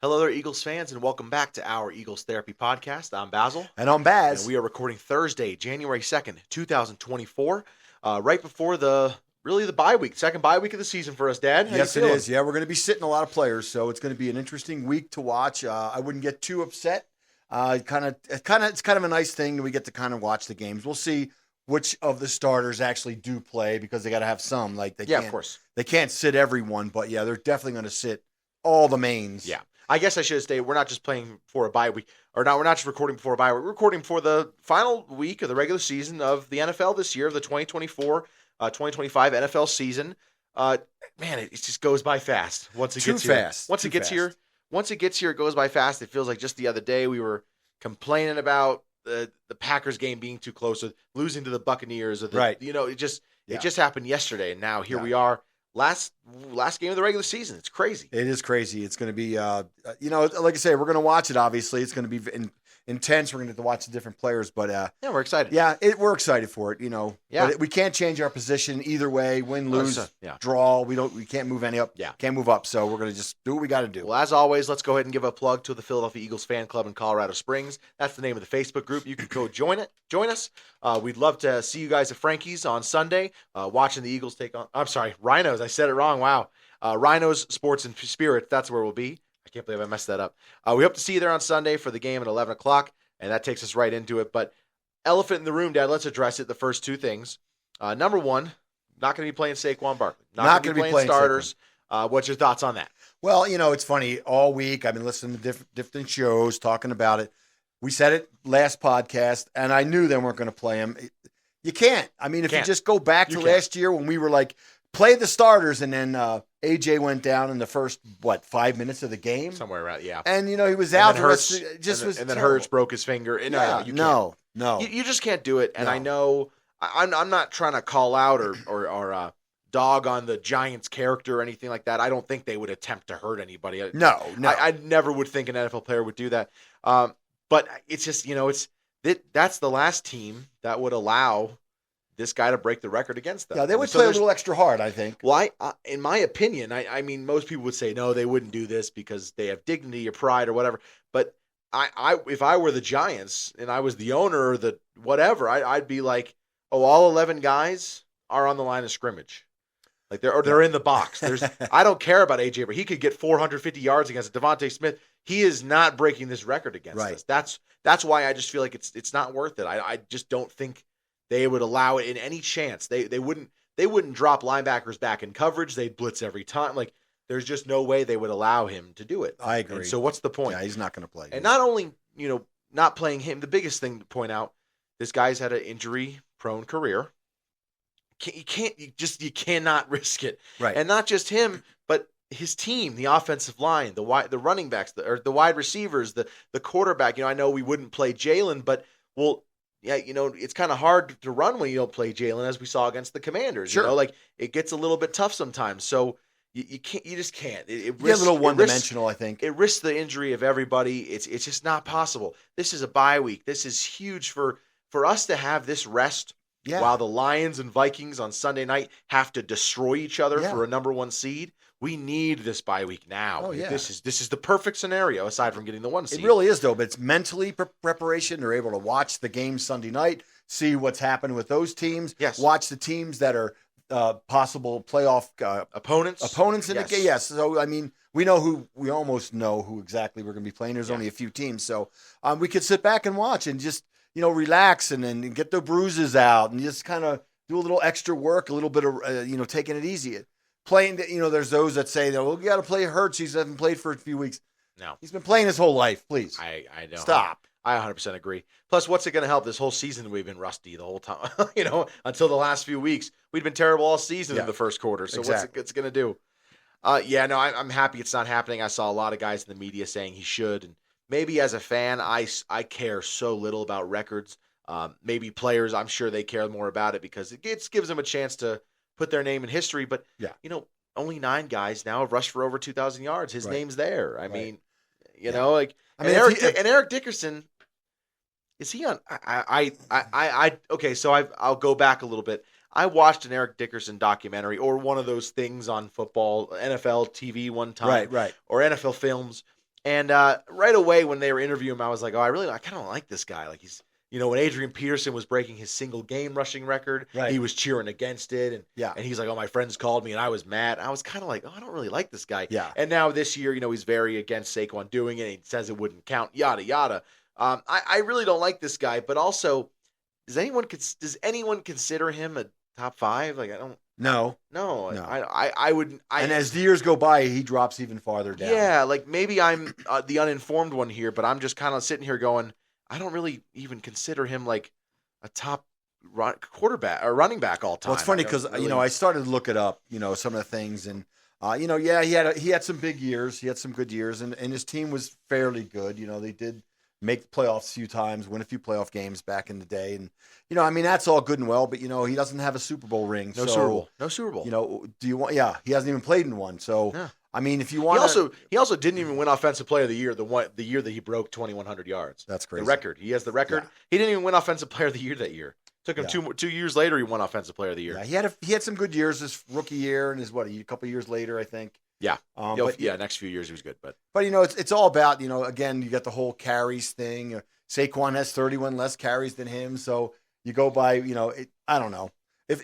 Hello there, Eagles fans, and welcome back to our Eagles Therapy Podcast. I'm Basil. And I'm Baz. And we are recording Thursday, January 2nd, 2024, right before the bye week, second bye week of the season for us, Dad. How Yes, you it feeling? is. Yeah, we're going to be sitting a lot of players, so it's going to be an interesting week to watch. I wouldn't get too upset. It's kind of a nice thing that we get to kind of watch the games. We'll see which of the starters actually do play because they got to have some. Like of course. They can't sit everyone, but yeah, they're definitely going to sit all the mains. Yeah. I guess I should have stated we're not just playing for a bye week, or no, we're not just recording before a bye week. We're recording for the final week of the regular season of the NFL this year, the 2024-2025 NFL season. Man, it just goes by fast once it gets here. Once it gets here, it goes by fast. It feels like just the other day we were complaining about the Packers game being too close, or losing to the Buccaneers, or right. It just happened yesterday, and now here we are. Last game of the regular season. It's crazy. It is crazy. It's going to be, like I say, we're going to watch it. Obviously, it's going to be intense. We're going to have to watch the different players, but yeah, we're excited. Yeah, we're excited for it. Yeah, but we can't change our position either way. Win, lose, draw. We can't move any up. Yeah, can't move up. So we're going to just do what we got to do. Well, as always, let's go ahead and give a plug to the Philadelphia Eagles fan club in Colorado Springs. That's the name of the Facebook group. You can go join us. We'd love to see you guys at Frankie's on Sunday, watching the Eagles take on. I'm sorry, Rhinos. I said it wrong. Wow. Rhinos Sports and Spirit. That's where we'll be. I can't believe I messed that up. We hope to see you there on Sunday for the game at 11 o'clock, and that takes us right into it. But elephant in the room, Dad, let's address it. The first two things. Number one, not going to be playing Saquon Barkley. Not going to be playing starters. What's your thoughts on that? Well, it's funny. All week I've been listening to different shows talking about it. We said it last podcast, and I knew they weren't going to play him. You can't. I mean, if you just go back to last year when we were like, play the starters, and then AJ went down in the first 5 minutes of the game, somewhere around, yeah. And he was out. And then Hurts broke his finger. And no, you just can't do it. And I know I'm not trying to call out or dog on the Giants' character or anything like that. I don't think they would attempt to hurt anybody. No. I never would think an NFL player would do that. But it's just that's the last team that would allow this guy to break the record against them. Yeah, they would play a little extra hard, I think. Well, in my opinion, I mean, most people would say, no, they wouldn't do this because they have dignity or pride or whatever. But if I were the Giants and I was the owner or the whatever, I'd be like, all 11 guys are on the line of scrimmage. Like they're in the box. I don't care about AJ, but he could get 450 yards against Devontae Smith. He is not breaking this record against us. That's why I just feel like it's not worth it. I just don't think they would allow it in any chance. They wouldn't drop linebackers back in coverage. They'd blitz every time. Like there's just no way they would allow him to do it. I agree. And so what's the point? Yeah, he's not going to play. And not only, not playing him, the biggest thing to point out, this guy's had an injury-prone career. You cannot risk it. Right. And not just him, but his team, the offensive line, the running backs, the wide receivers, the quarterback. I know we wouldn't play Jalen, but it's kind of hard to run when you don't play Jalen, as we saw against the Commanders. Sure. It gets a little bit tough sometimes. So you can't. You just can't. It risks, a little one-dimensional, I think. It risks the injury of everybody. It's just not possible. This is a bye week. This is huge for us to have this rest. Yeah. While the Lions and Vikings on Sunday night have to destroy each other for a number one seed, we need this bye week now. Oh, yeah. This is the perfect scenario aside from getting the one seed. It really is, though. But it's mentally preparation. They're able to watch the game Sunday night, see what's happened with those teams. Yes. Watch the teams that are possible playoff opponents in the game. Yes. So I mean, we almost know who exactly we're going to be playing. There's only a few teams, so we could sit back and watch and just relax and then get the bruises out and just kind of do a little extra work, a little bit of taking it easy. Playing, there's those that say that, we got to play Hurts. He hasn't played for a few weeks. No. He's been playing his whole life. Please. I know. Stop. I 100% agree. Plus, what's it going to help? This whole season we've been rusty the whole time. Until the last few weeks. We've been terrible all season in the first quarter. So what's it going to do? I'm happy it's not happening. I saw a lot of guys in the media saying he should. And maybe as a fan, I care so little about records. Maybe players, I'm sure they care more about it because it gives them a chance to put their name in history. But, only 9 guys now have rushed for over 2,000 yards. His name's there. I mean, Eric Dickerson, is he on? Okay, so I'll go back a little bit. I watched an Eric Dickerson documentary or one of those things on football, NFL TV one time. Right. Or NFL Films. And right away when they were interviewing him, I was like, oh, I kind of like this guy. Like he's, when Adrian Peterson was breaking his single game rushing record, he was cheering against it. And he's like, oh, my friends called me and I was mad. I was kind of like, oh, I don't really like this guy. Yeah. And now this year, he's very against Saquon doing it. He says it wouldn't count, yada, yada. I really don't like this guy, but also, does anyone consider him a top 5? Like, I don't. No. I wouldn't. And as the years go by, he drops even farther down. Yeah, like maybe I'm the uninformed one here, but I'm just kind of sitting here going, I don't really even consider him like a top quarterback or running back all time. Well, it's funny because I started to look it up, some of the things, and he had some big years, he had some good years, and his team was fairly good. They did make the playoffs a few times, win a few playoff games back in the day, and that's all good and well, but he doesn't have a Super Bowl ring. No Super Bowl. Do you want? Yeah, he hasn't even played in one. So yeah. I mean, if you want, he also didn't even win Offensive Player of the Year the year that he broke 2,100 yards. That's crazy. The record. He has the record. Yeah. He didn't even win Offensive Player of the Year that year. Took him 2 years later. He won Offensive Player of the Year. Yeah, he had some good years his rookie year, and a couple years later, I think. Yeah. Next few years he was good, but it's all about again, you got the whole carries thing. Saquon has 31 less carries than him, so you go by I don't know if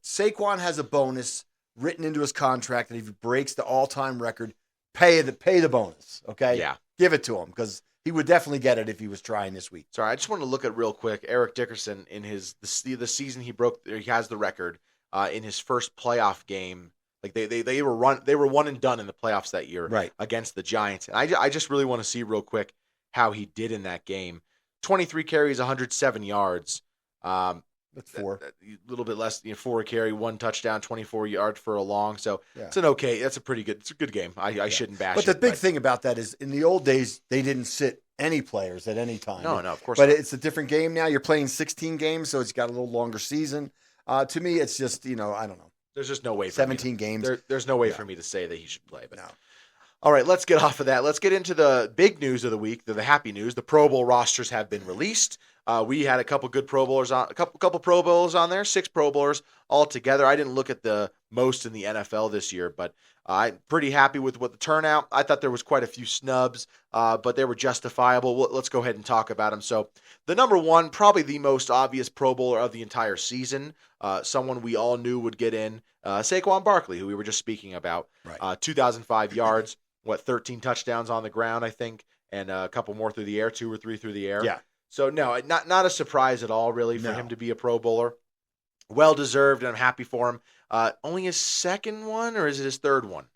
Saquon has a bonus written into his contract that if he breaks the all-time record, pay the bonus. Okay, yeah, give it to him because he would definitely get it if he was trying this week. Sorry, I just want to look at real quick. Eric Dickerson in the season he has the record in his first playoff game. Like they were 1 and done in the playoffs that year, right, against the Giants. And I just really want to see real quick how he did in that game. 23 carries, 107 yards. That's 4. A little bit less, 4 carry, 1 touchdown, 24 yards for a long. So yeah. It's a good game. I shouldn't bash it. But the big thing about that is in the old days, they didn't sit any players at any time. No, of course not. But not. It's a different game now. You're playing 16 games, so it's got a little longer season. To me, it's just, I don't know. There's just no way for 17 games. There's no way for me to say that he should play. But no. All right, let's get off of that. Let's get into the big news of the week, the happy news. The Pro Bowl rosters have been released. We had a couple good Pro Bowlers on, a couple Pro Bowlers on there, 6 Pro Bowlers all together. I didn't look at the most in the NFL this year, but I'm pretty happy with what the turnout. I thought there was quite a few snubs, but they were justifiable. Let's go ahead and talk about them. So the number one, probably the most obvious Pro Bowler of the entire season, someone we all knew would get in, Saquon Barkley, who we were just speaking about. Right. 2,005 yards, 13 touchdowns on the ground, I think, and a couple more through the air, 2 or 3 through the air. Yeah. So, no, not a surprise at all, really, for him to be a Pro Bowler. Well-deserved, and I'm happy for him. Only his second one, or is it his third one?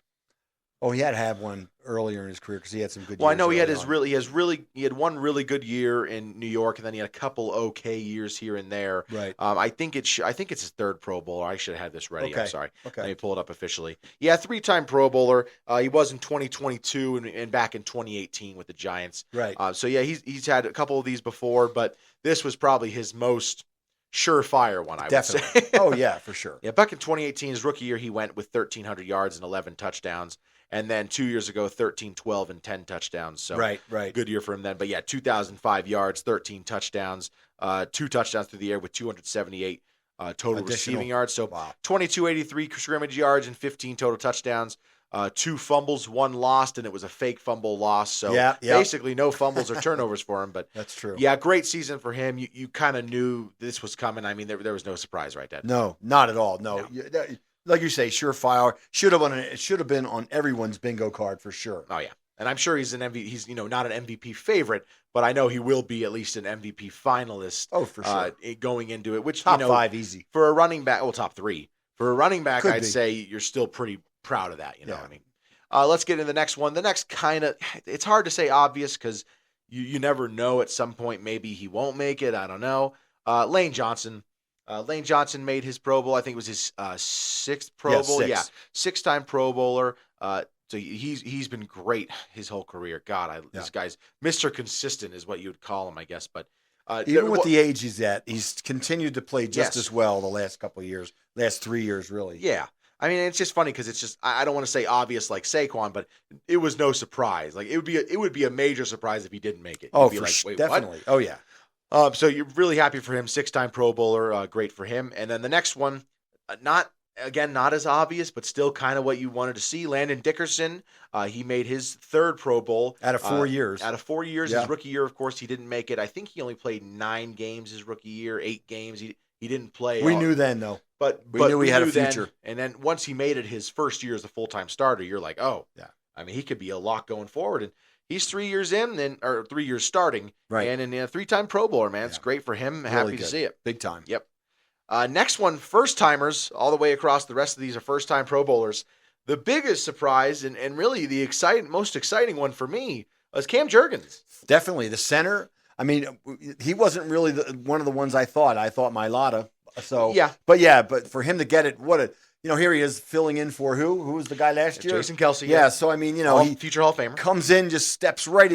Oh, he had to have one earlier in his career because he had some good years. Well, I know he had one really good year in New York, and then he had a couple okay years here and there. Right. I think it's his third Pro Bowler. I should have had this ready. Okay. I'm sorry. Okay. Let me pull it up officially. Yeah, 3-time Pro Bowler. He was in 2022 and back in 2018 with the Giants. Right. So yeah, he's had a couple of these before, but this was probably his most surefire one, I would say. Oh yeah, for sure. Yeah, back in 2018, his rookie year, he went with 1,300 yards and 11 touchdowns. And then 2 years ago, 13, 12, and 10 touchdowns. So right. Good year for him then. But yeah, 2,005 yards, 13 touchdowns, 2 touchdowns through the air with 278 total receiving yards. So wow. 2,283 scrimmage yards and 15 total touchdowns. 2 fumbles, 1 lost, and it was a fake fumble loss. So basically no fumbles or turnovers for him. But that's true. Yeah, great season for him. You kind of knew this was coming. I mean, there was no surprise, right, Dad? No, not at all. No. Like you say, surefire. Should have been on everyone's bingo card for sure. Oh yeah, and I'm sure he's an MVP. He's not an MVP favorite, but I know he will be at least an MVP finalist. Oh, for sure. Going into it, which top 5 easy for a running back. Well, top 3 for a running back. Could I'd be. say you're still pretty proud of that. Yeah. I mean, let's get into the next one. The next it's hard to say obvious because you never know. At some point, maybe he won't make it. I don't know. Lane Johnson. Lane Johnson made his Pro Bowl. I think it was his 6th Pro Bowl. 6. Yeah, 6-time Pro Bowler. So he's been great his whole career. God, this guy's Mr. Consistent is what you would call him, I guess. But even with the age he's at, he's continued to play just as well the last couple of years, last 3 years, really. Yeah. I mean, it's just funny because it's just I don't want to say obvious like Saquon, but it was no surprise. Like it would be a major surprise if he didn't make it. Oh, You'd be like, wait, definitely. What? Oh yeah. So you're really happy for him. 6-time Pro Bowler, great for him. And then the next one, not again, not as obvious, but still kind of what you wanted to see. Landon Dickerson, he made his third Pro Bowl. Out of 4 years. Out of 4 years. Yeah. His rookie year, of course, he didn't make it. I think he only played 9 games his rookie year, 8 games. He didn't play. We knew then, though. But we knew he had a future. Then, and then once he made it his first year as a full-time starter, you're like, oh, yeah. I mean, he could be a lock going forward. And he's 3 years in, or 3 years starting. Right. And a 3-time Pro Bowler, man. It's great for him. Really Happy good. to see it. Big time. Yep. Next one, first-timers, all the way across. The rest of these are first-time Pro Bowlers. The biggest surprise, and really the most exciting one for me, was Cam Jurgens. Definitely. The center, I mean, he wasn't really one of the ones I thought. I thought Mailata. So, yeah. But for him to get it, here he is filling in for who? Who was the guy last year? Jason Kelce. Yeah, so I mean, he future Hall of Famer. Comes in, just steps right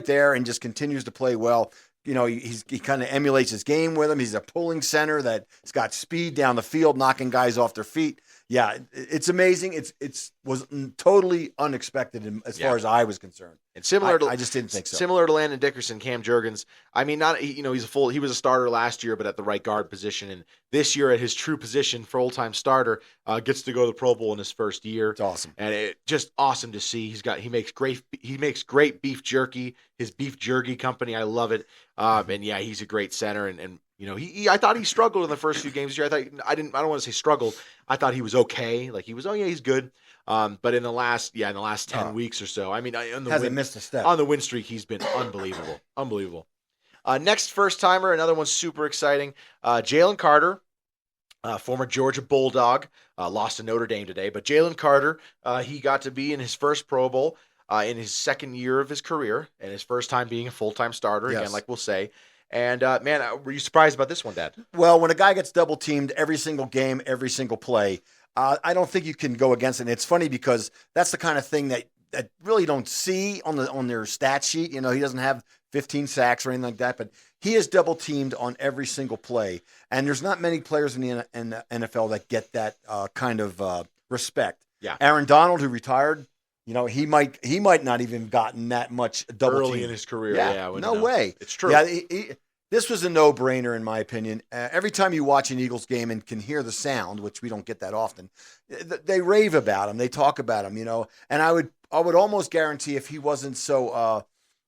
there and just continues to play well. He kind of emulates his game with him. He's a pulling center that's got speed down the field, knocking guys off their feet. Yeah, it's amazing. It was totally unexpected as far as I was concerned. And I just didn't think so. Similar to Landon Dickerson, Cam Jurgens. I mean, he was a starter last year, but at the right guard position, and this year at his true position, full-time starter, gets to go to the Pro Bowl in his first year. It's awesome, and it's just awesome to see. He makes great beef jerky. His beef jerky company, I love it. And yeah, he's a great center, and I thought he struggled in the first few games this year. I don't want to say struggled. I thought he was okay. Like he's good. But in the last 10 weeks or so, I mean, hasn't missed a step. On the win streak, he's been unbelievable. Next first timer, another one super exciting. Jalen Carter, former Georgia Bulldog, lost to Notre Dame today, but Jalen Carter, he got to be in his first Pro Bowl in his second year of his career, and his first time being a full-time starter, again, like we'll say. And, man, were you surprised about this one, Dad? Well, when a guy gets double-teamed every single game, every single play, I don't think you can go against it. And it's funny because that's the kind of thing that really don't see on their stat sheet. He doesn't have 15 sacks or anything like that, but he is double-teamed on every single play. And there's not many players in the NFL that get that kind of respect. Yeah. Aaron Donald, who retired, he might not even gotten that much double early team in his career. Yeah, no way. It's true. Yeah, this was a no-brainer in my opinion. Every time you watch an Eagles game and can hear the sound, which we don't get that often, they rave about him. They talk about him. And I would almost guarantee if he wasn't so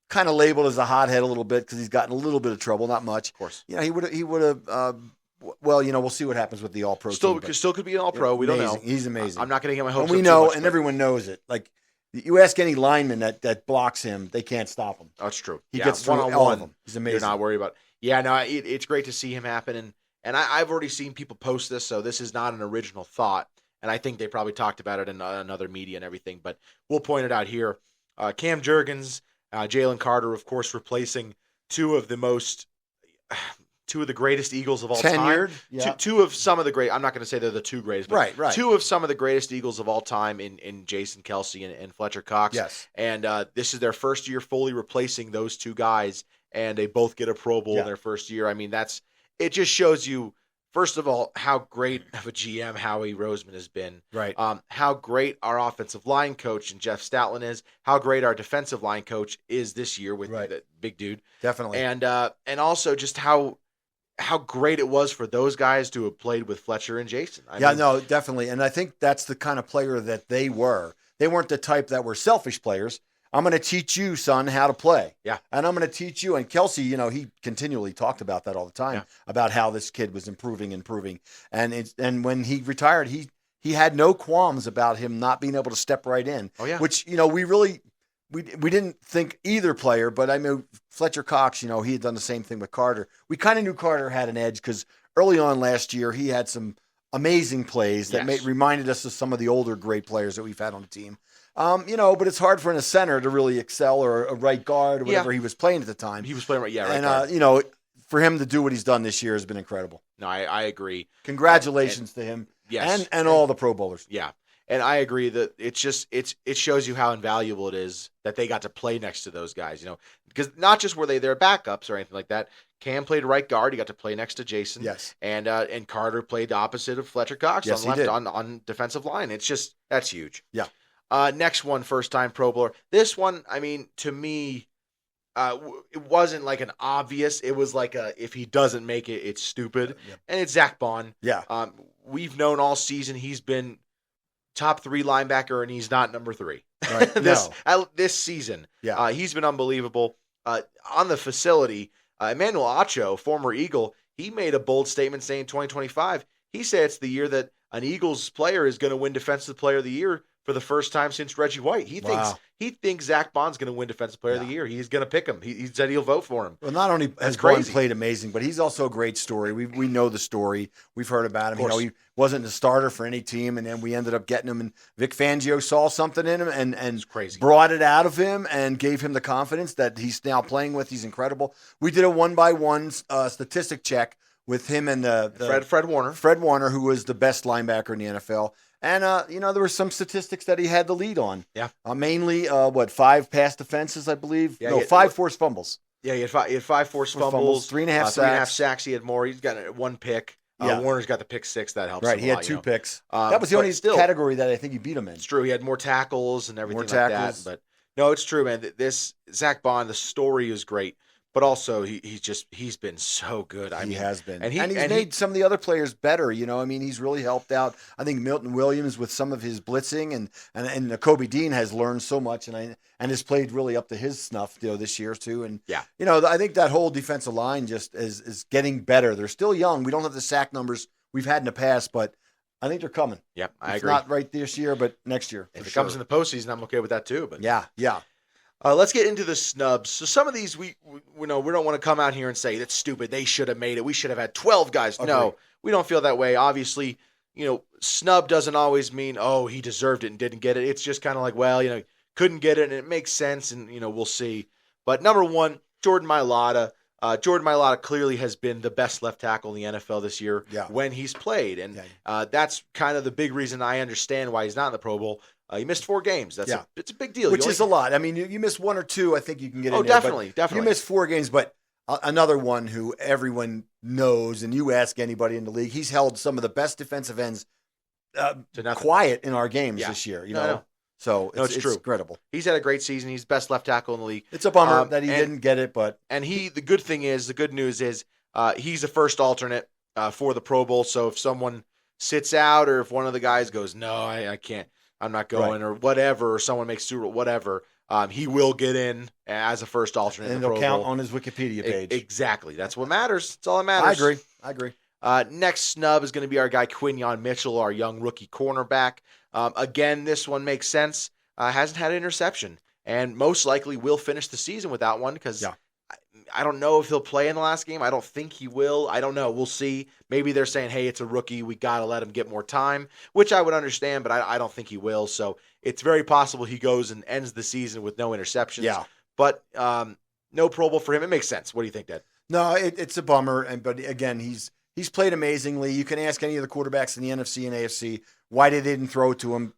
kind of labeled as a hothead a little bit because he's gotten a little bit of trouble, not much. Of course. He would have. Well, we'll see what happens with the All-Pro. Still could be an All-Pro. We don't know. He's amazing. I'm not going to get my hopes up. And we know, and everyone knows it. Like. You ask any lineman that blocks him, they can't stop him. That's true. He gets through all of them. He's amazing. You're not worried about it. Yeah, no, it's great to see him happen. And I've already seen people post this, so this is not an original thought. And I think they probably talked about it in other media and everything. But we'll point it out here. Cam Jurgens, Jalen Carter, of course, replacing two of the greatest Eagles of all Tenured, time. yeah. Two of some of the great. I'm not going to say they're the two greatest, but right. Two of some of the greatest Eagles of all time in Jason Kelce and Fletcher Cox. Yes. And this is their first year fully replacing those two guys, and they both get a Pro Bowl in their first year. I mean, it just shows you, first of all, how great of a GM Howie Roseman has been. Right. How great our offensive line coach and Jeff Stoutland is. How great our defensive line coach is this year with the big dude. Definitely. And also just how great it was for those guys to have played with Fletcher and Jason. No, definitely. And I think that's the kind of player that they were. They weren't the type that were selfish players. I'm going to teach you, son, how to play. Yeah. And I'm going to teach you. And Kelce, he continually talked about that all the time, about how this kid was improving. And when he retired, he had no qualms about him not being able to step right in. Oh, yeah. Which, we really we didn't think either player, but I mean, Fletcher Cox, he had done the same thing with Carter. We kind of knew Carter had an edge because early on last year, he had some amazing plays that reminded us of some of the older great players that we've had on the team. But it's hard for a center to really excel, or a right guard or whatever he was playing at the time. He was playing right And, guard. For him to do what he's done this year has been incredible. No, I agree. Congratulations to him. Yes. And all the Pro Bowlers. Yeah. And I agree that it shows you how invaluable it is that they got to play next to those guys, because not just were they their backups or anything like that. Cam played right guard. He got to play next to Jason. Yes. And Carter played the opposite of Fletcher Cox on defensive line. That's huge. Yeah. Next one, first time Pro Bowler. This one, I mean, to me, it wasn't like an obvious. It was like if he doesn't make it, it's stupid. Yeah. And it's Zach Bond. Yeah. we've known all season he's been top 3 linebacker, and he's not number 3. Right. This season. Yeah. He's been unbelievable. On the facility, Emmanuel Acho, former Eagle, he made a bold statement saying 2025, he said it's the year that an Eagles player is going to win Defensive Player of the Year for the first time since Reggie White. He thinks Zach Bond's going to win Defensive Player of the Year. He's going to pick him. He said he'll vote for him. Well, not only has Bond played amazing, but he's also a great story. We know the story. We've heard about him. He wasn't a starter for any team, and then we ended up getting him. And Vic Fangio saw something in him and brought it out of him and gave him the confidence that he's now playing with. He's incredible. We did a 1-by-1 statistic check with him and Fred Warner. Fred Warner, who was the best linebacker in the NFL. And, there were some statistics that he had the lead on. Yeah. Mainly, 5 pass defenses, I believe? Yeah, 5 forced fumbles. Yeah, he had 5 forced fumbles. 3.5 sacks. 3.5 sacks. He had more. He's got 1 pick. Warner's got the pick 6. That helps him he a had lot, 2 picks. That was the only category that I think he beat him in. It's true. He had more tackles and everything like that. But, no, it's true, man. This Zach Bond, the story is great. But also, he's been so good. He has been. And he's made some of the other players better. He's really helped out. I think Milton Williams with some of his blitzing and Kobe Dean has learned so much and has played really up to his snuff, this year too. And, I think that whole defensive line just is getting better. They're still young. We don't have the sack numbers we've had in the past, but I think they're coming. Yep, I agree. Not right this year, but next year. If it comes in the postseason, I'm okay with that too. But yeah. Let's get into the snubs. So some of these we don't want to come out here and say that's stupid. They should have made it. We should have had 12 guys. Okay. No, we don't feel that way. Obviously, snub doesn't always mean he deserved it and didn't get it. It's just kind of like, couldn't get it and it makes sense and we'll see. But number 1, Jordan Mailata. Jordan Mailata clearly has been the best left tackle in the NFL this year when he's played, and that's kind of the big reason I understand why he's not in the Pro Bowl. He missed 4 games. It's a big deal. Which is a lot. I mean, you miss 1 or 2, I think you can get in there. Definitely. You missed 4 games, but another one who everyone knows, and you ask anybody in the league, he's held some of the best defensive ends quiet in our games this year. No. So it's true. Incredible. He's had a great season. He's best left tackle in the league. It's a bummer that he didn't get it, but the good news is he's a first alternate for the Pro Bowl. So if someone sits out, or if one of the guys goes, no, I can't. I'm not going, or whatever, or someone makes Super Bowl, whatever, he will get in as a first alternate in the Pro Bowl. And they'll count on his Wikipedia page. Exactly. That's what matters. That's all that matters. I agree. Next snub is going to be our guy Quinyon Mitchell, our young rookie cornerback. Again, this one makes sense. Hasn't had an interception, and most likely will finish the season without one because I don't know if he'll play in the last game. I don't think he will. I don't know. We'll see. Maybe they're saying, hey, it's a rookie. We got to let him get more time, which I would understand, but I don't think he will. So it's very possible he goes and ends the season with no interceptions. Yeah. But no Pro Bowl for him. It makes sense. What do you think, Dad? No, it's a bummer. But again, he's played amazingly. You can ask any of the quarterbacks in the NFC and AFC why they didn't throw to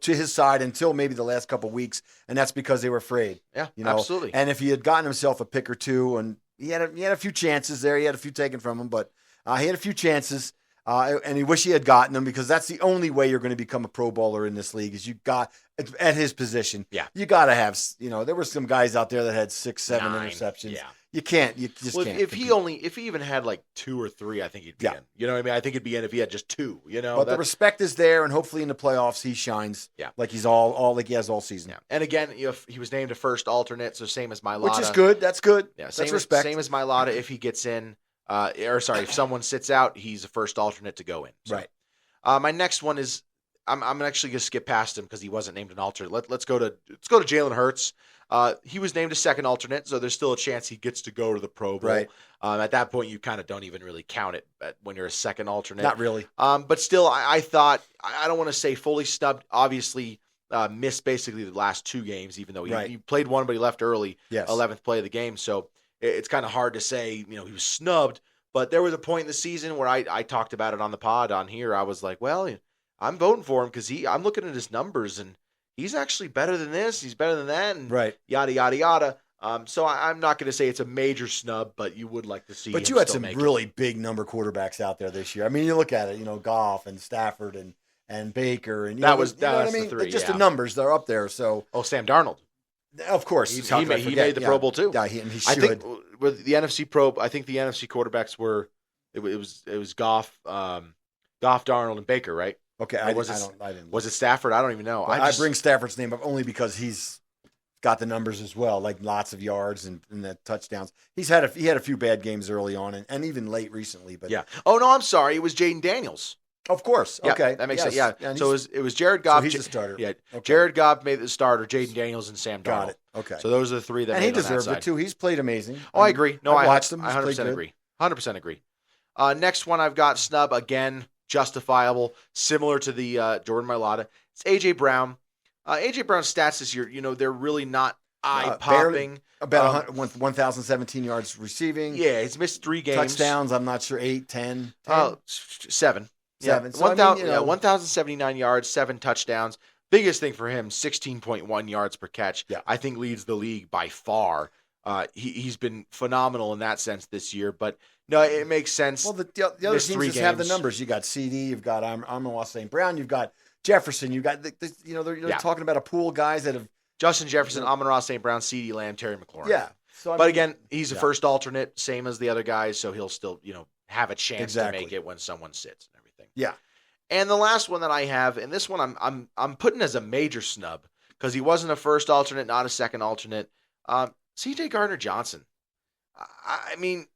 his side until maybe the last couple of weeks, and that's because they were afraid. Yeah, absolutely. And if he had gotten himself a pick or 2, and he had a few chances there, he had a few taken from him, but he had a few chances, and he wish he had gotten them because that's the only way you're going to become a Pro Bowler in this league is you got at his position. Yeah, you got to have. There were some guys out there that had 6, 7 interceptions. Yeah. You can't. You just can't. If he even had like 2 or 3, I think he'd be in. You know what I mean? I think he'd be in if he had just 2. But the respect is there, and hopefully in the playoffs he shines. Yeah, like he's all like he has all season. Yeah, and again, if he was named a first alternate, so same as Mailata, which is good. That's good. Yeah, that's respect. Same as Mailata. If he gets in, if someone sits out, he's a first alternate to go in. So, right. My next one is I'm actually going to skip past him because he wasn't named an alternate. Let's go to Jalen Hurts. He was named a second alternate, so there's still a chance he gets to go to the Pro Bowl. Right. At that point, you kind of don't even really count it when you're a second alternate. Not really. But still, I thought, I don't want to say fully snubbed. Obviously, missed basically the last 2 games, even though he played 1, but he left early, 11th play of the game. So it's kind of hard to say, he was snubbed. But there was a point in the season where I talked about it on the pod on here. I was like, well, I'm voting for him because I'm looking at his numbers and he's actually better than this. He's better than that. And yada, yada, yada. So I'm not going to say it's a major snub, but you would like to see But you had some really big number quarterbacks out there this year. I mean, you look at it, Goff and Stafford and Baker. And that was what I mean? The 3. Just the numbers, they're up there. So Sam Darnold. Of course. He made the Pro Bowl too. Yeah, he should. I think with the NFC Pro, I think the NFC quarterbacks were, it was Goff, Goff, Darnold, and Baker, right? Okay, Or I was didn't. Was it Stafford? I don't even know. Well, I bring Stafford's name up only because he's got the numbers as well, like lots of yards and the touchdowns. He had a few bad games early on and even late recently. But yeah. Oh no, I'm sorry. It was Jaden Daniels. Of course. Yeah, Okay. that makes yes. sense. Yeah. And So it was Jared Goff. So he's the starter. Yeah. Okay. Jared Goff made the starter. Jaden Daniels and Sam Darnold. Got it. Okay. So those are the three that and made he on that deserved side. it too. He's played amazing. Oh, I agree. No, I watched him. I 100% agree. 100% agree. Next one I've got snub again, justifiable, similar to the Jordan Mailata. It's AJ Brown. AJ Brown's stats this year, they're really not eye popping. About 1,017 yards receiving. Yeah, he's missed 3 games. Touchdowns, I'm not sure, 8, 10. 7. Yeah. So 1,079 yards, 7 touchdowns. Biggest thing for him, 16.1 yards per catch. Yeah. I think leads the league by far. He's been phenomenal in that sense this year. But no, it makes sense. Well, the other teams just have the numbers. You got CD, you've got Amon-Ra St. Brown, you've got Jefferson, you've got they're talking about a pool of guys that have Justin Jefferson, Amon-Ra St. Brown, CD Lamb, Terry McLaurin. Yeah. So but again, he's a first alternate, same as the other guys, so he'll still, have a chance to make it when someone sits and everything. Yeah. And the last one that I have, and this one I'm putting as a major snub because he wasn't a first alternate, not a second alternate. C.J. Gardner-Johnson. I mean,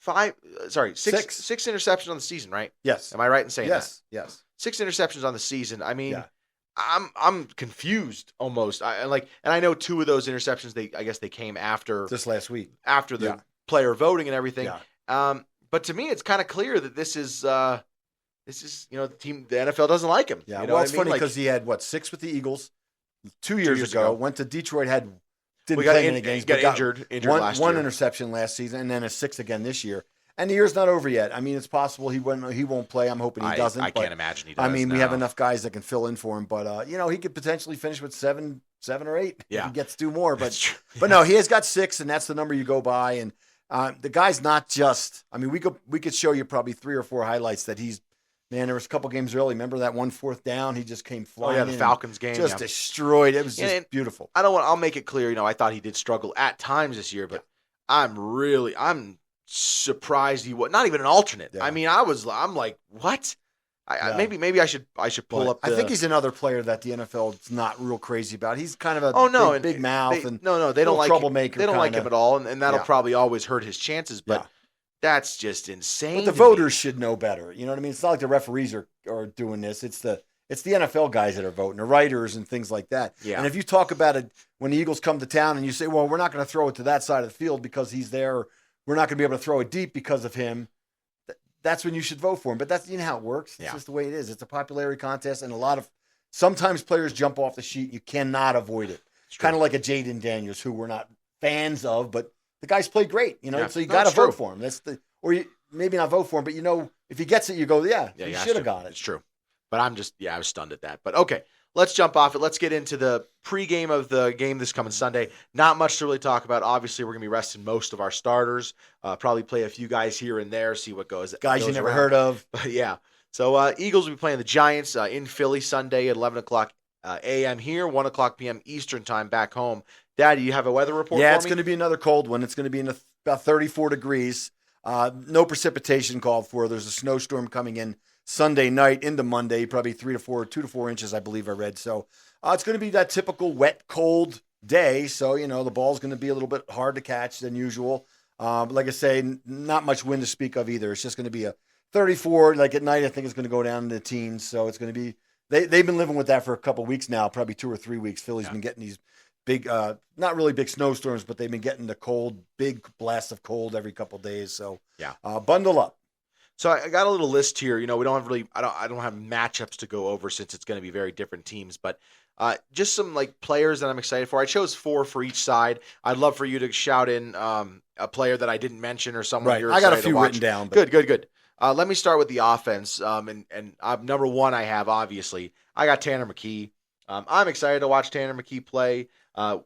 6 interceptions on the season, right? Yes. Am I right in saying that? Yes. 6 interceptions on the season. I mean, I'm confused almost. And I know 2 of those interceptions I guess they came after this last week after the player voting and everything. Yeah. But to me, it's kind of clear that this is the team. The NFL doesn't like him. Yeah. You know well, it's what I mean? funny because he had 6 with the Eagles 2 years ago. Went to Detroit, didn't got play many games. Got injured last year. One interception last season, and then a 6 again this year. And the year's not over yet. I mean, it's possible he won't play. I'm hoping he doesn't. I can't imagine he does. I mean, we have enough guys that can fill in for him, but he could potentially finish with 7 or 8. Yeah, if he gets 2 more. But but no, he has got 6, and that's the number you go by. And the guy's not just. I mean, we could show you probably 3 or 4 highlights that he's. Man, there was a couple games early. Remember that 1 4th down? He just came flying. Oh yeah, the Falcons game just destroyed. It was just and beautiful. I'll make it clear. I thought he did struggle at times this year, but I'm surprised he was not even an alternate. Yeah. I mean, I'm like, what? Maybe I should pull up. I think he's another player that the NFL's not real crazy about. He's kind of a big mouth they don't like troublemaker. They don't like him at all, and that'll probably always hurt his chances. But that's just insane. But the voters should know better. You know what I mean? It's not like the referees are doing this. It's the NFL guys that are voting, the writers and things like that. Yeah. And if you talk about it when the Eagles come to town and you say, well, we're not going to throw it to that side of the field because he's there, or we're not going to be able to throw it deep because of him, that's when you should vote for him. But that's how it works. It's just the way it is. It's a popularity contest, and sometimes players jump off the sheet. You cannot avoid it. It's kind of like a Jaden Daniels, who we're not fans of, but the guy's played great, so you got to vote for him. Maybe not vote for him, but if he gets it, you go, he should have got it. It's true. But I was stunned at that. But okay, let's jump off it. Let's get into the pregame of the game this coming Sunday. Not much to really talk about. Obviously, we're going to be resting most of our starters. Probably play a few guys here and there, see what goes. Guys you never heard of. Yeah. So Eagles will be playing the Giants in Philly Sunday at 11 o'clock a.m. here, 1 o'clock p.m. Eastern time back home. Dad, do you have a weather report for me? Yeah, it's going to be another cold one. It's going to be about 34 degrees. No precipitation called for. There's a snowstorm coming in Sunday night into Monday, probably 2 to 4 inches, I believe I read. So it's going to be that typical wet, cold day. So, the ball's going to be a little bit hard to catch than usual. Like I say, not much wind to speak of either. It's just going to be a 34. Like at night, I think it's going to go down in the teens. So it's going to be they've been living with that for a couple of weeks now, probably 2 or 3 weeks. Philly's been getting these big, not really big snowstorms, but they've been getting the cold, big blasts of cold every couple of days. So bundle up. So I got a little list here. We don't have really, I don't have matchups to go over since it's going to be very different teams, but just some players that I'm excited for. I chose 4 for each side. I'd love for you to shout in a player that I didn't mention or someone you're excited to watch. I got a few written down. But... Good. Let me start with the offense. And number 1 I have, obviously, I got Tanner McKee. I'm excited to watch Tanner McKee play.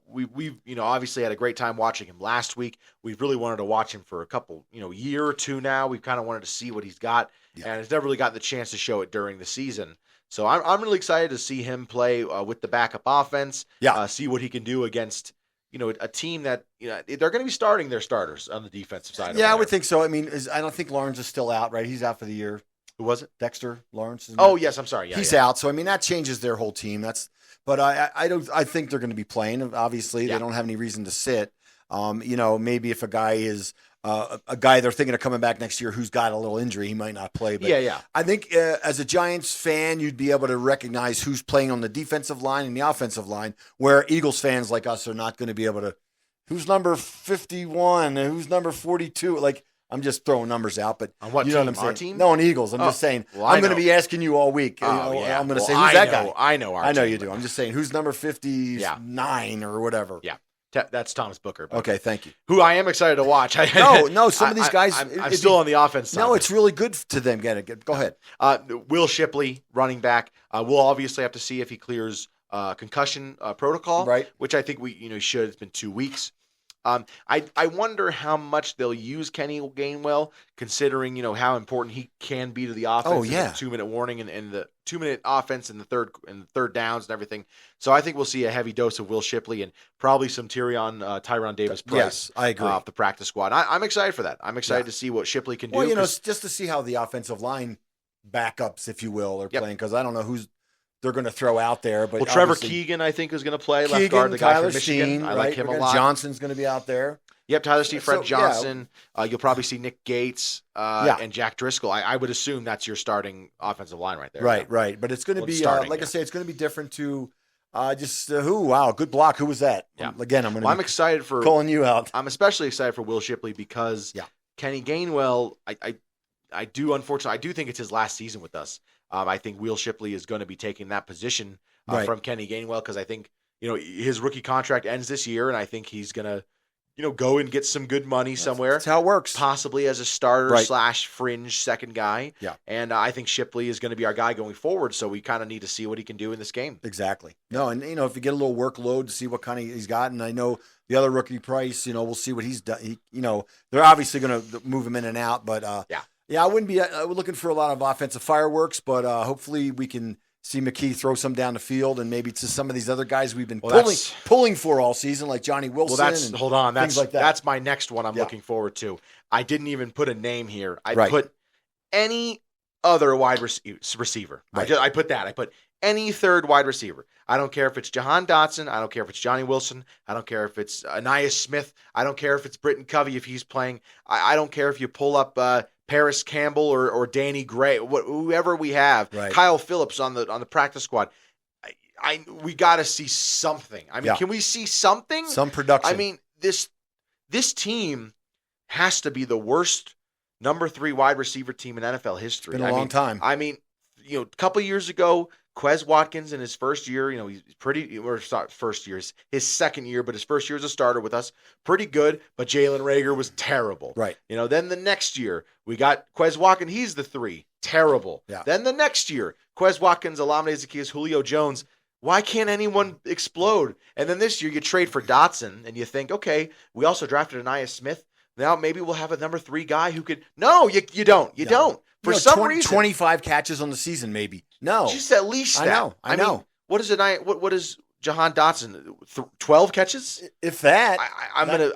We've obviously had a great time watching him last week. We've really wanted to watch him for a couple, year or two now. We've kind of wanted to see what he's got, and it's never really gotten the chance to show it during the season. So I'm really excited to see him play with the backup offense. See what he can do against a team that they're going to be starting their starters on the defensive side. Yeah, I would think so. I mean, I don't think Lawrence is still out, right? He's out for the year. Who was it? Dexter Lawrence. Oh, yes. I'm sorry. Yeah, he's yeah. out. So, I mean, that changes their whole team. But I think they're going to be playing. Obviously, they don't have any reason to sit. Maybe if a guy is a guy they're thinking of coming back next year who's got a little injury, he might not play. But yeah. I think as a Giants fan, you'd be able to recognize who's playing on the defensive line and the offensive line, where Eagles fans like us are not going to be able to. Who's number 51 and who's number 42? Like, I'm just throwing numbers out, but on what you know team? what I'm saying? Our team? No, on Eagles. I'm just saying. Well, I'm going to be asking you all week. I'm going to say, who's that guy? I know our I know team, you do. I'm just saying, who's number 59 or whatever? Yeah. That's Thomas Booker. Okay, thank you. Who I am excited to watch. No, some of these guys. I'm still on the offense side. No, it's really good to them. Go ahead. Will Shipley, running back. We'll obviously have to see if he clears concussion protocol, right? Which I think we should. It's been 2 weeks. I wonder how much they'll use Kenny Gainwell, considering how important he can be to the offense. Oh yeah, 2-minute warning and the 2-minute offense and the third downs and everything. So I think we'll see a heavy dose of Will Shipley and probably some Tyron Davis Price. Yes, I agree. Off the practice squad. I'm excited for that. I'm excited to see what Shipley can do. Well, just to see how the offensive line backups, if you will, are playing, because I don't know who's they're going to throw out there. But Trevor Keegan, I think, is going to play left guard. The guy Tyler from Michigan, Steen, I like him a lot. Johnson's going to be out there. Yep, Tyler Steen, Fred Johnson. You'll probably see Nick Gates and Jack Driscoll. I would assume that's your starting offensive line right there. Right. But it's going to be, I say, it's going to be different to wow, good block. Who was that? Yeah. Again, I'm excited for calling you out. I'm especially excited for Will Shipley because Kenny Gainwell, I do think it's his last season with us. I think Will Shipley is going to be taking that position from Kenny Gainwell because I think his rookie contract ends this year, and I think he's going to go and get some good money somewhere. That's how it works. Possibly as a starter / fringe second guy. Yeah. And I think Shipley is going to be our guy going forward. So we kind of need to see what he can do in this game. Exactly. No, and if you get a little workload to see what kind of he's got, and I know the other rookie Price, we'll see what he's done. They're obviously going to move him in and out, but I wouldn't be looking for a lot of offensive fireworks, but hopefully we can see McKee throw some down the field, and maybe to some of these other guys we've been pulling for all season, like Johnny Wilson. Well, things like that. That's my next one I'm looking forward to. I didn't even put a name here. I put any other wide receiver. Right. I put that. I put any third wide receiver. I don't care if it's Jahan Dotson. I don't care if it's Johnny Wilson. I don't care if it's Anais Smith. I don't care if it's Britton Covey if he's playing. I don't care if you pull up Paris Campbell or Danny Gray, whoever we have, Kyle Phillips on the practice squad. We got to see something. I mean, can we see something? Some production. I mean, this team has to be the worst number 3 wide receiver team in NFL history. It's been a long time. I mean, a couple years ago, Quez Watkins in his first year, he's his second year, but his first year as a starter with us, pretty good, but Jalen Reagor was terrible. Right. Then the next year, we got Quez Watkins, he's the 3, terrible. Yeah. Then the next year, Quez Watkins, Alameda Zacchaeus, Julio Jones, why can't anyone explode? And then this year, you trade for Dotson, and you think, okay, we also drafted Anais Smith. Now maybe we'll have a number 3 guy who could. No, you don't. You don't. For some reason, 25 catches on the season, maybe. No, just at least that. I know. Mean, what is it? What is Jahan Dotson? 12 catches? If that,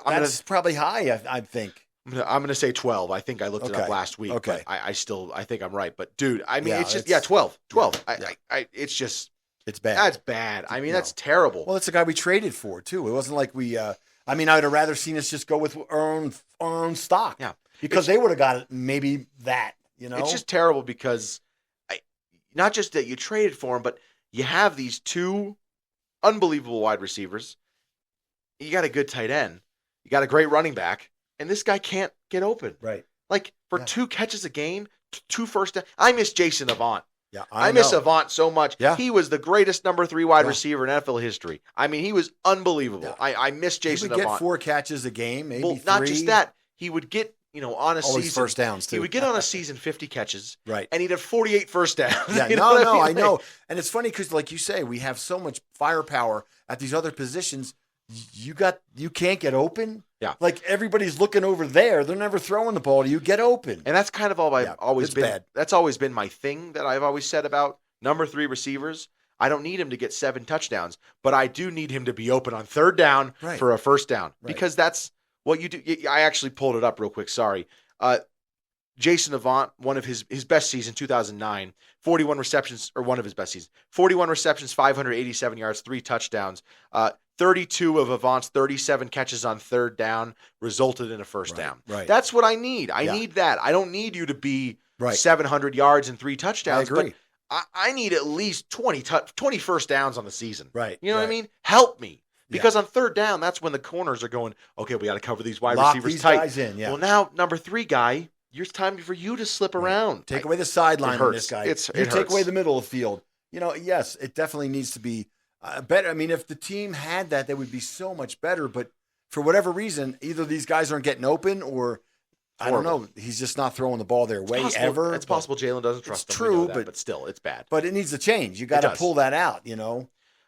that's probably high. I think. I'm gonna say 12. I think I looked it up last week. Okay. But I think I'm right. But dude, I mean, it's just 12. 12. Yeah. It's just. It's bad. That's bad. I mean, that's terrible. Well, it's a guy we traded for too. It wasn't like we. I would have rather seen us just go with our own stock. Yeah. Because they would have got it. Maybe that. It's just terrible because not just that you traded for him, but you have these 2 unbelievable wide receivers. You got a good tight end. You got a great running back, and this guy can't get open. Right. Like for 2 catches a game, 2 first down. I miss Jason Avant. Yeah, I miss Avant so much. Yeah. He was the greatest number 3 wide receiver in NFL history. I mean, he was unbelievable. Yeah. I miss Jason Avant. He would get 4 catches a game, maybe 3. Not just that. He would get on a season, first downs too. He would get on a season 50 catches, right? And he'd have 48 first downs. Yeah, I know. And it's funny because, like you say, we have so much firepower at these other positions. You can't get open. Yeah, like everybody's looking over there. They're never throwing the ball to you. Get open. And that's kind of all I've always been. Bad. That's always been my thing that I've always said about number 3 receivers. I don't need him to get 7 touchdowns, but I do need him to be open on third down for a first down because that's what you do. I actually pulled it up real quick. Sorry. Jason Avant, one of his best season, 2009, 41 receptions, or one of his best seasons, 41 receptions, 587 yards, 3 touchdowns. 32 of Avant's 37 catches on third down resulted in a first down. Right. That's what I need. I need that. I don't need you to be 700 yards and 3 touchdowns. I agree. But I need at least 20 first downs on the season. Right. You know what I mean? Help me. Because on third down, that's when the corners are going, okay, we got to cover these wide receivers these tight. Guys in, Well, now, number 3 guy, it's time for you to slip around. Take away the sideline on this guy. Take away the middle of the field. Yes, it definitely needs to be better. I mean, if the team had that, they would be so much better. But for whatever reason, either these guys aren't getting open or I don't know. He's just not throwing the ball their way ever. It's possible Jalen doesn't trust them. True, but still, it's bad. But it needs to change. You got to pull that out,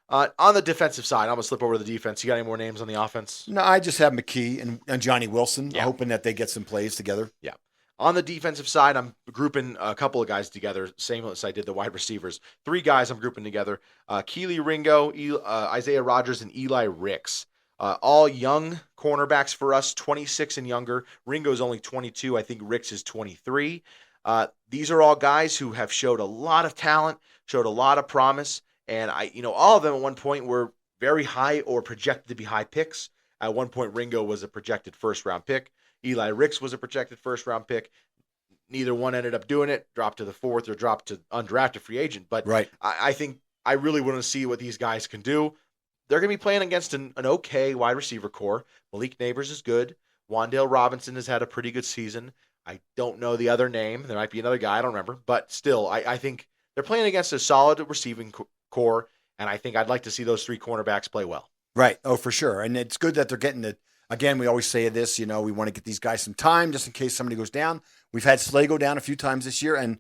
On the defensive side, I'm going to slip over to the defense. You got any more names on the offense? No, I just have McKee and Johnny Wilson, hoping that they get some plays together. Yeah. On the defensive side, I'm grouping a couple of guys together, same as I did the wide receivers. 3 guys I'm grouping together. Keely Ringo, Isaiah Rodgers, and Eli Ricks. All young cornerbacks for us, 26 and younger. Ringo's only 22. I think Ricks is 23. These are all guys who have showed a lot of talent, showed a lot of promise. And all of them at one point were very high or projected to be high picks. At one point, Ringo was a projected first-round pick. Eli Ricks was a projected first-round pick. Neither one ended up doing it, dropped to the 4th or dropped to undrafted free agent. But I think I really want to see what these guys can do. They're going to be playing against an okay wide receiver core. Malik Neighbors is good. Wan'Dale Robinson has had a pretty good season. I don't know the other name. There might be another guy. I don't remember. But still, I think they're playing against a solid receiving core, and I think I'd like to see those 3 cornerbacks play well. Right. Oh, for sure. And it's good that they're getting it. Again, we always say this, we want to get these guys some time just in case somebody goes down. We've had Slay go down a few times this year, and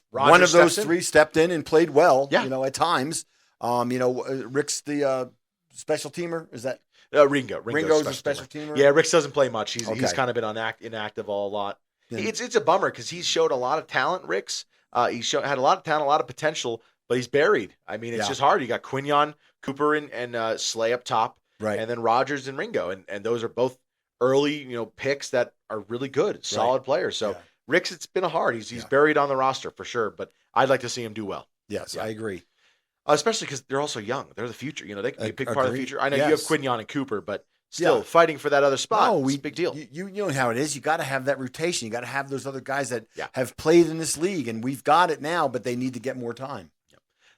one of those 3 stepped in and played well, at times. Rick's the special teamer. Is that Ringo's a special teamer? Yeah, Rick doesn't play much. He's kind of been inactive a lot. Yeah. It's a bummer because he's showed a lot of talent, Rick's. Had a lot of talent, a lot of potential, but he's buried. I mean, it's just hard. You got Quinyon, Cooper, and Slay up top. Right. And then Rodgers and Ringo. And those are both early, picks that are really good, solid players. So Rick's, it's been hard. He's buried on the roster for sure, but I'd like to see him do well. Yes, I agree. Especially because they're also young. They're the future. They can be a big part of the future. I know you have Quinyon and Cooper, but still fighting for that other spot. It's a big deal. You know how it is. You got to have that rotation. You got to have those other guys that have played in this league, and we've got it now, but they need to get more time.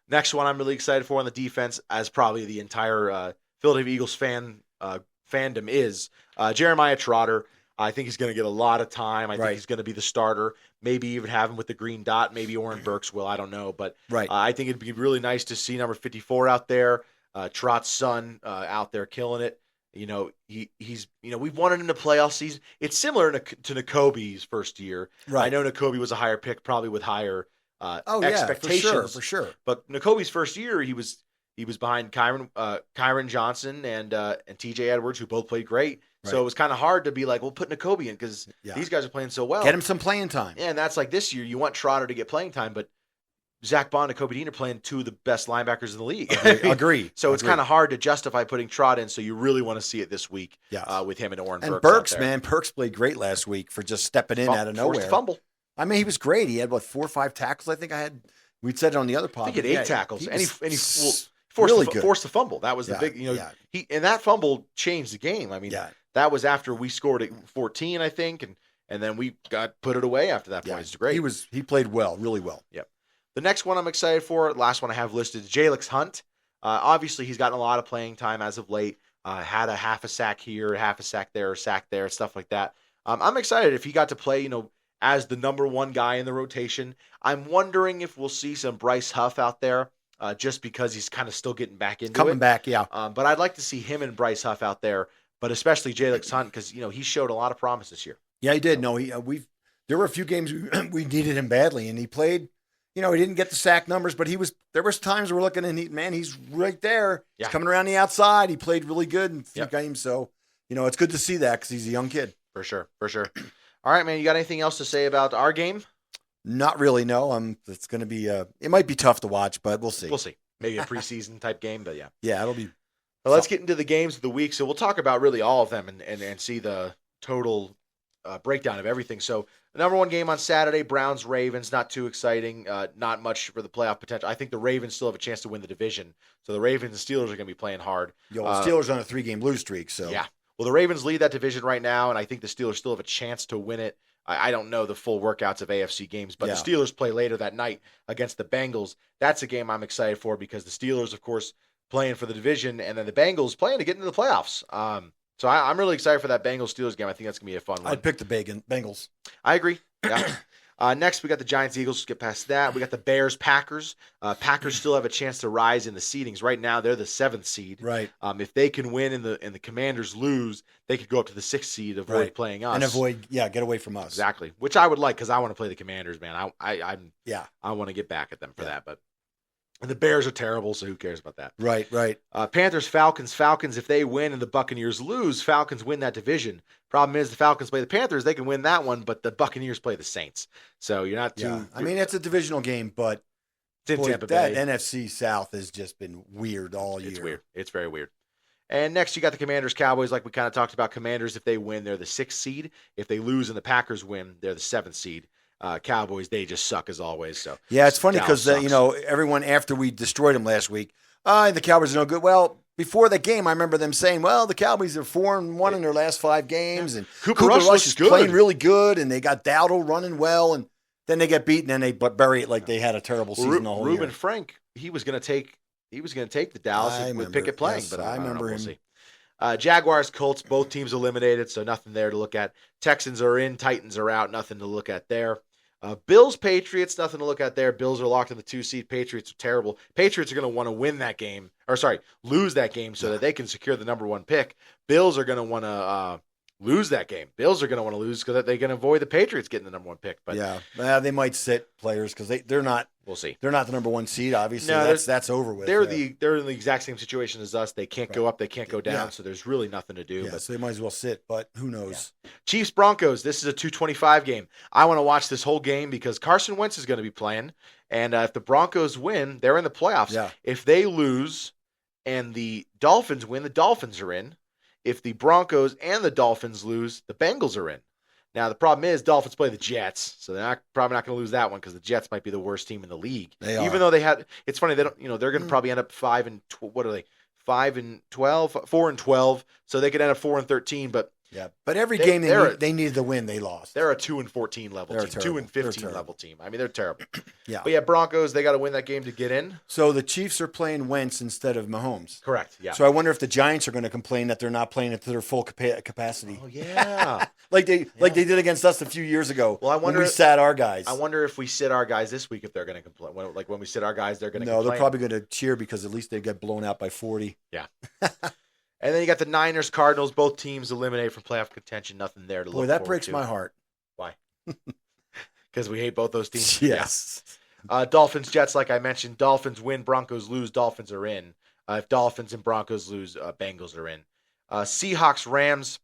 Next one I'm really excited for on the defense, as probably the entire Philadelphia Eagles fandom is Jeremiah Trotter. I think he's going to get a lot of time. I think he's going to be the starter. Maybe even have him with the green dot. Maybe Oren Burks will. I don't know. But I think it'd be really nice to see number 54 out there, Trott's son out there killing it. He's we've wanted him to play all season. It's similar to Nakobe's first year. Right. I know Nakobe was a higher pick, probably with higher expectations. For sure. But Nakobe's first year, he was behind Kyron Johnson and TJ Edwards, who both played great. Right. So it was kind of hard to be like, well, put Nakobe in because these guys are playing so well. Get him some playing time. Yeah, and that's like this year. You want Trotter to get playing time, but Zach Bond and Nakobe Dean are playing 2 of the best linebackers in the league. Agree. So it's kind of hard to justify putting Trotter in, so you really want to see it this week with him and Oren Burks. And Burks, man, Burks played great last week for just stepping in out of nowhere. Forced a fumble. I mean, he was great. He had, 4 or 5 tackles, I think I had. We'd said it on the other pod. I think he had 8 tackles, and he forced the fumble. That was the big, and that fumble changed the game. I mean, that was after we scored at 14, I think, and then we put it away after that point. It's great. He played well, really well. Yep. The next one I'm excited for, last one I have listed, is Jalix Hunt. Obviously, he's gotten a lot of playing time as of late. Had a half a sack here, half a sack there, stuff like that. I'm excited if he got to play, as the number 1 guy in the rotation. I'm wondering if we'll see some Bryce Huff out there. Just because he's kind of still getting back into Coming back, yeah. But I'd like to see him and Bryce Huff out there, but especially Jalix Hunt because, he showed a lot of promise this year. Yeah, he did. No, there were a few games we needed him badly, and he played. He didn't get the sack numbers, but there was times we're looking and he's right there. Yeah. He's coming around the outside. He played really good in a few games. So, it's good to see that because he's a young kid. For sure. All right, man, you got anything else to say about our game? Not really, no. It's going to be it might be tough to watch, but we'll see. We'll see. Maybe a preseason type game, but yeah. Yeah, it'll be. Well, let's get into the games of the week. So we'll talk about really all of them and see the total breakdown of everything. So the number one game on Saturday, Browns-Ravens, not too exciting, not much for the playoff potential. I think the Ravens still have a chance to win the division. So the Ravens and Steelers are going to be playing hard. Steelers on a 3-game lose streak. So yeah. Well, the Ravens lead that division right now, and I think the Steelers still have a chance to win it. I don't know the full workouts of AFC games, but the Steelers play later that night against the Bengals. That's a game I'm excited for because the Steelers, of course, playing for the division, and then the Bengals playing to get into the playoffs. So I'm really excited for that Bengals-Steelers game. I think that's going to be a fun one. I'd pick the Bengals. I agree. Yeah. Next, we got the Giants-Eagles. Get past that. We got the Bears-Packers. Packers still have a chance to rise in the seedings. Right now, they're the 7th seed. Right. If they can win and the Commanders lose, they could go up to the 6th seed, avoid playing us. And get away from us. Exactly. Which I would like because I want to play the Commanders, man. I want to get back at them for that. But and the Bears are terrible, so who cares about that? Right. Panthers-Falcons. Falcons, if they win and the Buccaneers lose, Falcons win that division. Problem is the Falcons play the Panthers. They can win that one, but the Buccaneers play the Saints. So you're not too... Yeah. I mean, it's a divisional game, but it's in Tampa Bay. That NFC South has just been weird all year. It's weird. It's very weird. And next, you got the Commanders-Cowboys, like we kind of talked about. Commanders, if they win, they're the 6th seed. If they lose and the Packers win, they're the 7th seed. Cowboys, they just suck as always. So yeah, it's funny because everyone after we destroyed them last week, the Cowboys are no good. Well, before the game, I remember them saying, "Well, the Cowboys are 4-1 in their last 5 games, and Cooper Rush is playing really good, and they got Dowdle running well, and then they get beaten and they bury it like they had a terrible season the whole year." Reuben Frank, he was going to take the Dallas with Pickett playing, but I remember him. We'll see. Jaguars, Colts, both teams eliminated, so nothing there to look at. Texans are in, Titans are out, nothing to look at there. Bills, Patriots, nothing to look at there. Bills are locked in the 2 seed. Patriots are terrible. Patriots are going to want to lose that game so that they can secure the number 1 pick. Bills are going to want to lose that game. Bills are going to want to lose because they're going to avoid the Patriots getting the number 1 pick. But they might sit players because they're not. We'll see. They're not the number 1 seed. Obviously, that's over with. They're in the exact same situation as us. They can't go up. They can't go down. So there's really nothing to do. So they might as well sit. But who knows? Yeah. Chiefs Broncos. This is a 225 game. I want to watch this whole game because Carson Wentz is going to be playing, and if the Broncos win, they're in the playoffs. Yeah. If they lose and the Dolphins win, the Dolphins are in. If the Broncos and the Dolphins lose, the Bengals are in. Now, the problem is Dolphins play the Jets, so they're probably not going to lose that one because the Jets might be the worst team in the league. Even though it's funny, they don't, they're going to probably end up 5-12, 4-12, so they could end up 4-13, but but every game they needed to win, they lost. They're a 2-14 level team, 2-15 level team. I mean, they're terrible. But Broncos, they got to win that game to get in. So the Chiefs are playing Wentz instead of Mahomes. Correct. Yeah. So I wonder if the Giants are going to complain that they're not playing it to their full capacity. Oh yeah. like they did against us a few years ago. Well, I wonder when we sat our guys. I wonder if we sit our guys this week if they're going to complain. When we sit our guys, they're going to complain. No, they're probably going to cheer because at least they get blown out by 40. Yeah. And then you got the Niners, Cardinals, both teams eliminated from playoff contention. Nothing there to look forward to. Boy, that breaks my heart. Why? Because we hate both those teams? Yes. Yeah. Dolphins, Jets, like I mentioned. Dolphins win, Broncos lose, Dolphins are in. If Dolphins and Broncos lose, Bengals are in. Seahawks, Rams.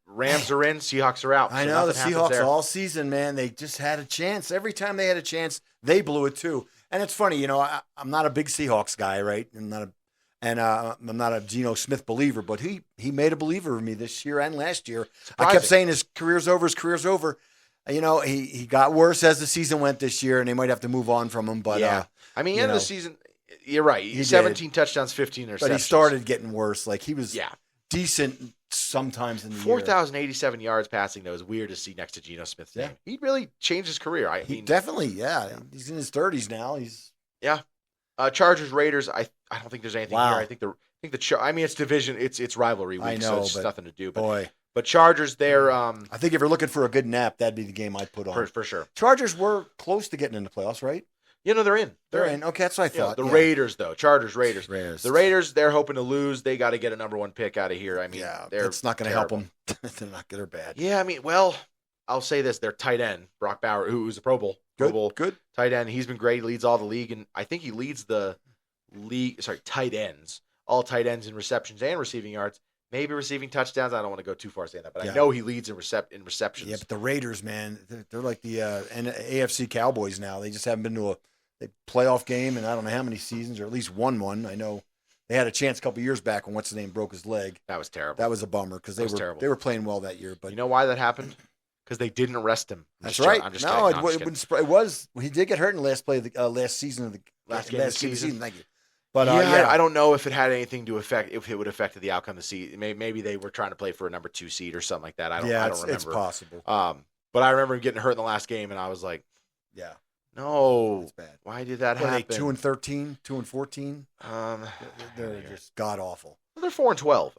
Rams are in, Seahawks are out. I know, the Seahawks all season, man, they just had a chance. Every time they had a chance, they blew it too. And it's funny, I'm not a big Seahawks guy, right? I'm not a Geno Smith believer, but he made a believer of me this year and last year. Surprising. I kept saying his career's over. He got worse as the season went this year, and they might have to move on from him. But end of the season, you're right. 17 touchdowns, 15 interceptions. But he started getting worse. Like he was decent sometimes in the 4,087 yards passing, though, is weird to see next to Geno Smith's name. He really changed his career. Definitely. He's in his 30s now. Chargers, Raiders. I don't think there's anything here. I think it's division. It's rivalry week, so it's just nothing to do. But Chargers, they're. I think if you're looking for a good nap, that'd be the game I'd put on for sure. Chargers were close to getting in the playoffs, right? They're in. They're in. Okay, that's what I thought. The Raiders, though. Chargers, Raiders. The Raiders, they're hoping to lose. They got to get a number 1 pick out of here. I mean, it's not going to help them. They're not good or bad. Yeah, I mean, I'll say this: their tight end, Brock Bauer, who's a Pro Bowl, good tight end. He's been great. He leads all the league, and I think he leads the league. Sorry, tight ends, all tight ends in receptions and receiving yards. Maybe receiving touchdowns. I don't want to go too far saying that, but I know he leads in receptions. Yeah, but the Raiders, man, they're like the AFC Cowboys now. They just haven't been to a playoff game in I don't know how many seasons, or at least won one. I know they had a chance a couple years back when what's his name broke his leg. That was terrible. That was a bummer because they were playing well that year. But you know why that happened? because they didn't rest him. That's right. I'm just no, kidding. it was. He did get hurt in the last play of the last season of the Last game of the season. Thank you. But yeah, I don't know if it had anything to affect if it would affect the outcome of the season. Maybe they were trying to play for a number 2 seed or something like that. I don't remember. It's possible. But I remember him getting hurt in the last game, and I was like, yeah, no, that's bad. Why did that happen? Are they 2-13, 2-14? They're just god awful. Well, they're 4-12.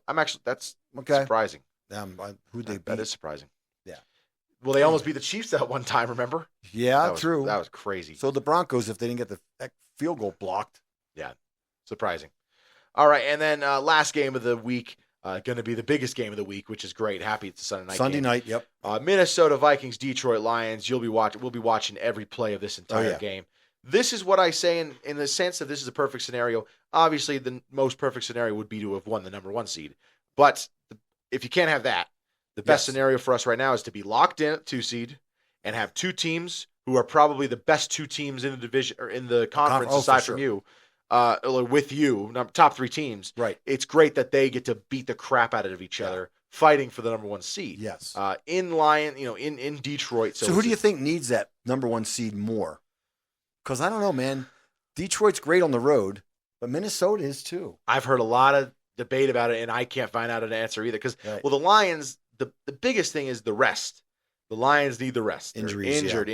That's surprising. Who they beat? That is surprising. Yeah. Well, they almost beat the Chiefs that one time. Remember? Yeah, true. That was crazy. So the Broncos, if they didn't get the field goal blocked, yeah, surprising. All right, and then last game of the week, going to be the biggest game of the week, which is great. Happy it's a Sunday night. Sunday night, yep. Minnesota Vikings, Detroit Lions. We'll be watching every play of this entire game. This is what I say in the sense that this is a perfect scenario. Obviously, the most perfect scenario would be to have won the number 1 seed. But if you can't have that, the best scenario for us right now is to be locked in at 2 seed and have 2 teams who are probably the best 2 teams in the division or in the conference aside from you. With you, top 3 teams. Right. It's great that they get to beat the crap out of each other, fighting for the number 1 seed. Yes. In Detroit. So who do you think needs that number 1 seed more? Because I don't know, man. Detroit's great on the road, but Minnesota is too. I've heard a lot of debate about it, and I can't find out an answer either. Because the Lions, the biggest thing is the rest. The Lions need the rest. Injuries, injured.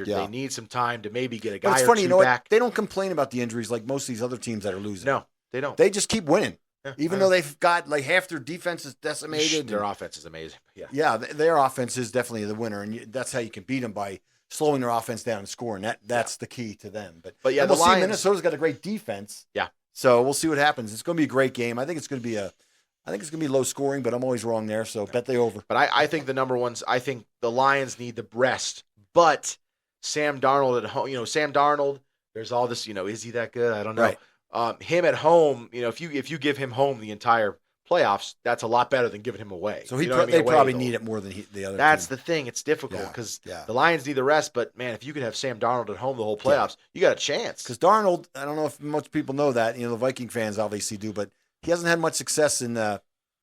Yeah. They need some time to maybe get a guy but it's or funny, 2 you know back. What? They don't complain about the injuries like most of these other teams that are losing. No, they don't. They just keep winning. Yeah, even though they've got like half their defense is decimated. Their offense is amazing. Yeah, their offense is definitely the winner, and that's how you can beat them, by slowing their offense down and scoring. That's the key to them. But yeah, we'll see. Minnesota's got a great defense. Yeah. So we'll see what happens. It's going to be a great game. I think it's going to be low scoring, but I'm always wrong there. So bet they over. But I think the number ones. I think the Lions need the rest. But Sam Darnold at home. Sam Darnold. There's all this. Is he that good? I don't know. Right. Him at home. If you give him home the entire playoffs, that's a lot better than giving him away. So they probably need it more than the other. That's the thing. It's difficult because the Lions need the rest. But man, if you could have Sam Darnold at home the whole playoffs, you got a chance. Because Darnold, I don't know if much people know that. The Viking fans obviously do, but he hasn't had much success in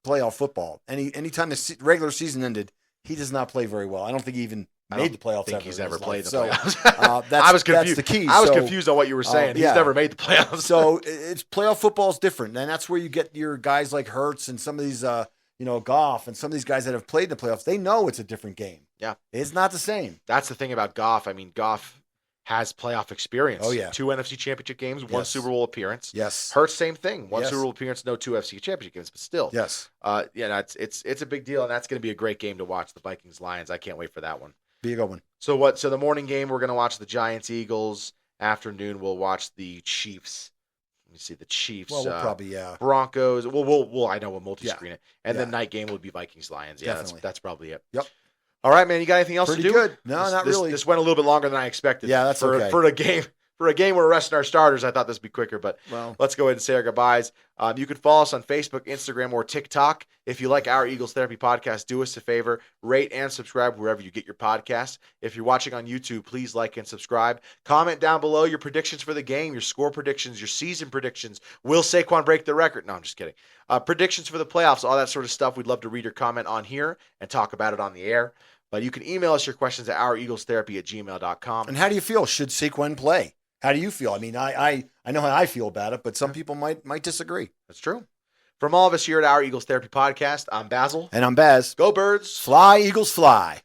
playoff football. Anytime the regular season ended, he does not play very well. I don't think he even made the playoffs. I don't think he's ever played the playoffs. So, I was confused. That's the key. I was confused on what you were saying. He's never made the playoffs. So it's playoff football is different, and that's where you get your guys like Hurts and some of these, Goff and some of these guys that have played the playoffs. They know it's a different game. Yeah, it's not the same. That's the thing about Goff. I mean, Goff has playoff experience. Oh yeah, 2 NFC Championship games, 1 Super Bowl appearance. Yes. Hurts, same thing. 1 Super Bowl appearance, no 2 NFC Championship games, but still. Yes. It's a big deal, and that's going to be a great game to watch. The Vikings Lions. I can't wait for that one. Be a good one. So the morning game, we're going to watch the Giants Eagles. Afternoon, we'll watch the Chiefs. Let me see the Chiefs. Well, we'll probably Broncos. I know we'll multi-screen it, and then night game will be Vikings Lions. Yeah, that's probably it. Yep. All right, man. You got anything else Pretty to do? Good. No, not really. This went a little bit longer than I expected. Yeah, that's okay. For a game we're resting our starters, I thought this would be quicker, but let's go ahead and say our goodbyes. You can follow us on Facebook, Instagram, or TikTok. If you like our Eagles Therapy podcast, do us a favor, rate and subscribe wherever you get your podcasts. If you're watching on YouTube, please like and subscribe. Comment down below your predictions for the game, your score predictions, your season predictions. Will Saquon break the record? No, I'm just kidding. Predictions for the playoffs, all that sort of stuff. We'd love to read your comment on here and talk about it on the air. But you can email us your questions at oureaglestherapy@gmail.com. And how do you feel? Should Saquon play? How do you feel? I mean, I know how I feel about it, but some people might disagree. That's true. From all of us here at Our Eagles Therapy Podcast, I'm Basil. And I'm Baz. Go Birds. Fly, Eagles, fly.